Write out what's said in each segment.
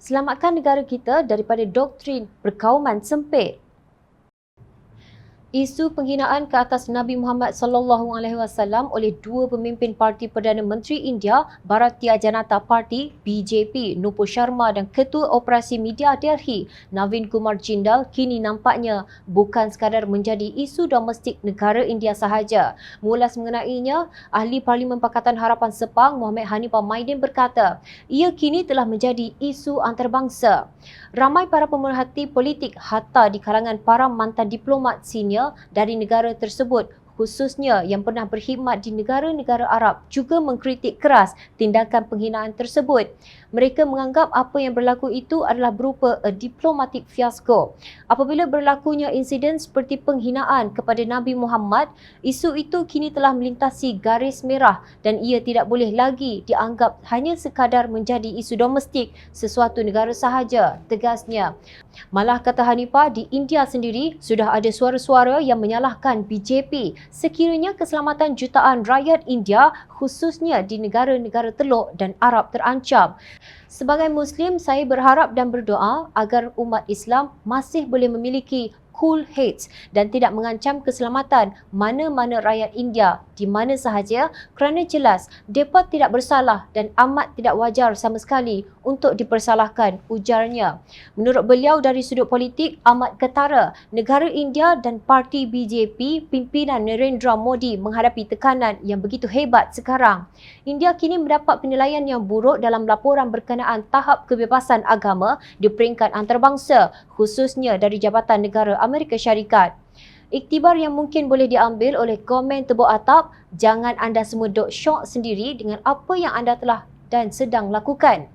Selamatkan negara kita daripada doktrin perkauman sempit. Isu penghinaan ke atas Nabi Muhammad SAW oleh dua pemimpin Parti Perdana Menteri India, Bharatiya Janata Party (BJP) Nupur Sharma dan Ketua Operasi Media Delhi Navin Kumar Jindal kini nampaknya bukan sekadar menjadi isu domestik negara India sahaja. Mengulas mengenainya, Ahli Parlimen Pakatan Harapan Sepang Muhammad Hanifah Maidin berkata, ia kini telah menjadi isu antarabangsa. Ramai para pemerhati politik hatta di kalangan para mantan diplomat senior dari negara tersebut, khususnya yang pernah berkhidmat di negara-negara Arab, juga mengkritik keras tindakan penghinaan tersebut. Mereka menganggap apa yang berlaku itu adalah berupa diplomatic fiasco. Apabila berlakunya insiden seperti penghinaan kepada Nabi Muhammad, isu itu kini telah melintasi garis merah dan ia tidak boleh lagi dianggap hanya sekadar menjadi isu domestik sesuatu negara sahaja, tegasnya. Malah kata Hanifah, di India sendiri sudah ada suara-suara yang menyalahkan BJP sekiranya keselamatan jutaan rakyat India khususnya di negara-negara Teluk dan Arab terancam. Sebagai Muslim, saya berharap dan berdoa agar umat Islam masih boleh memiliki cool heads dan tidak mengancam keselamatan mana-mana rakyat India di mana sahaja kerana jelas mereka tidak bersalah dan amat tidak wajar sama sekali untuk dipersalahkan, ujarnya. Menurut beliau, dari sudut politik amat ketara negara India dan parti BJP pimpinan Narendra Modi menghadapi tekanan yang begitu hebat sekarang. India kini mendapat penilaian yang buruk dalam laporan berkenaan tahap kebebasan agama di peringkat antarabangsa, khususnya dari Jabatan Negara Amerika Syarikat. Iktibar yang mungkin boleh diambil oleh komen tebuk atap, jangan anda semua dok syok sendiri dengan apa yang anda telah dan sedang lakukan.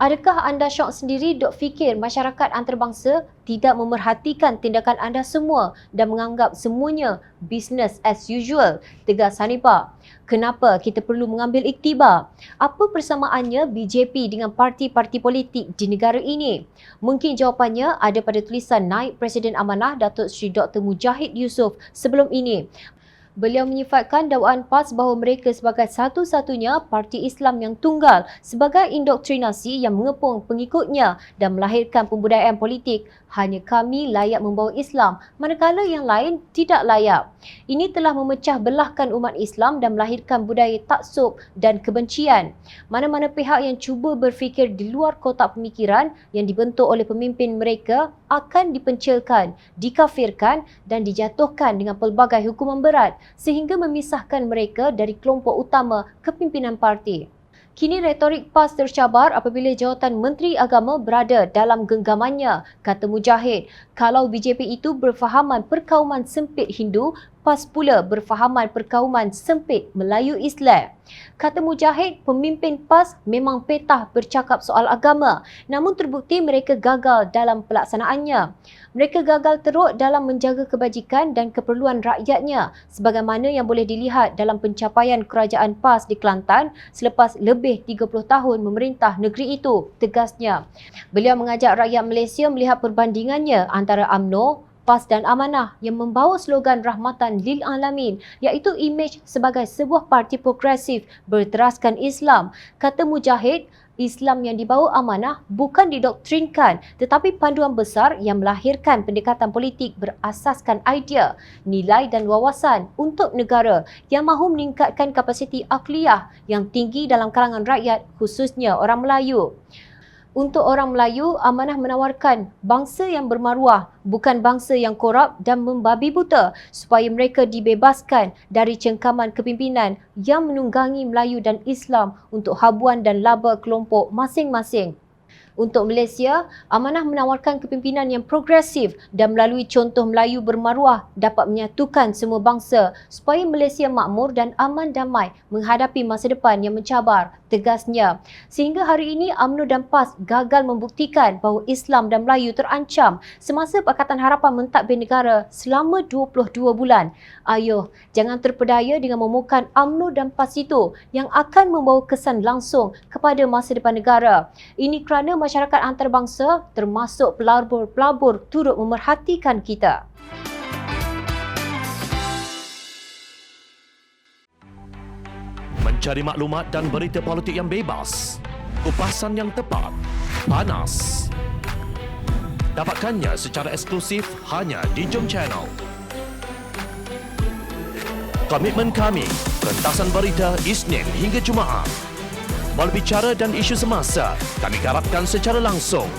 Adakah anda syok sendiri dok fikir masyarakat antarabangsa tidak memerhatikan tindakan anda semua dan menganggap semuanya business as usual, tegas Hanifah. Kenapa kita perlu mengambil iktibar? Apa persamaannya BJP dengan parti-parti politik di negara ini? Mungkin jawapannya ada pada tulisan Naib Presiden Amanah Datuk Seri Dr. Mujahid Yusof sebelum ini. Beliau menyifatkan dakwaan PAS bahawa mereka sebagai satu-satunya parti Islam yang tunggal sebagai indoktrinasi yang mengepung pengikutnya dan melahirkan pembudayaan politik. Hanya kami layak membawa Islam, manakala yang lain tidak layak. Ini telah memecah belahkan umat Islam dan melahirkan budaya taksub dan kebencian. Mana-mana pihak yang cuba berfikir di luar kotak pemikiran yang dibentuk oleh pemimpin mereka akan dipencilkan, dikafirkan dan dijatuhkan dengan pelbagai hukuman berat sehingga memisahkan mereka dari kelompok utama kepimpinan parti. Kini retorik PAS tercabar apabila jawatan Menteri Agama berada dalam genggamannya, kata Mujahid. Kalau BJP itu berfahaman perkauman sempit Hindu, PAS pula berfahaman perkauman sempit Melayu Islam. Kata Mujahid, pemimpin PAS memang petah bercakap soal agama, namun terbukti mereka gagal dalam pelaksanaannya. Mereka gagal teruk dalam menjaga kebajikan dan keperluan rakyatnya, sebagaimana yang boleh dilihat dalam pencapaian kerajaan PAS di Kelantan selepas lebih 30 tahun memerintah negeri itu, tegasnya. Beliau mengajak rakyat Malaysia melihat perbandingannya antara UMNO, PAS dan Amanah yang membawa slogan Rahmatan Lil Alamin, iaitu imej sebagai sebuah parti progresif berteraskan Islam. Kata Mujahid, Islam yang dibawa Amanah bukan didoktrinkan tetapi panduan besar yang melahirkan pendekatan politik berasaskan idea, nilai dan wawasan untuk negara yang mahu meningkatkan kapasiti akliyah yang tinggi dalam kalangan rakyat, khususnya orang Melayu. Untuk orang Melayu, Amanah menawarkan bangsa yang bermaruah, bukan bangsa yang korup dan membabi buta, supaya mereka dibebaskan dari cengkaman kepimpinan yang menunggangi Melayu dan Islam untuk habuan dan laba kelompok masing-masing. Untuk Malaysia, Amanah menawarkan kepimpinan yang progresif dan melalui contoh Melayu bermaruah dapat menyatukan semua bangsa supaya Malaysia makmur dan aman damai menghadapi masa depan yang mencabar, tegasnya. Sehingga hari ini UMNO dan PAS gagal membuktikan bahawa Islam dan Melayu terancam semasa Pakatan Harapan mentadbir negara selama 22 bulan. Ayuh, jangan terpedaya dengan memukan UMNO dan PAS itu yang akan membawa kesan langsung kepada masa depan negara. Ini kerana masyarakat antarabangsa termasuk pelabur-pelabur turut memerhatikan kita. Mencari maklumat dan berita politik yang bebas, kupasan yang tepat panas. Dapatkannya secara eksklusif hanya di Jom Channel. Komitmen kami, pentasan berita Isnin hingga Jumaat. Berbicara dan isu semasa, kami garapkan secara langsung.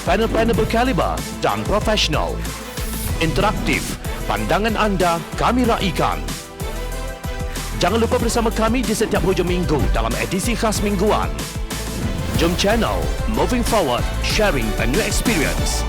Panel-panel berkaliber dan profesional. Interaktif, pandangan anda kami raikan. Jangan lupa bersama kami di setiap hujung minggu dalam edisi khas mingguan. Jom Channel, moving forward, sharing a new experience.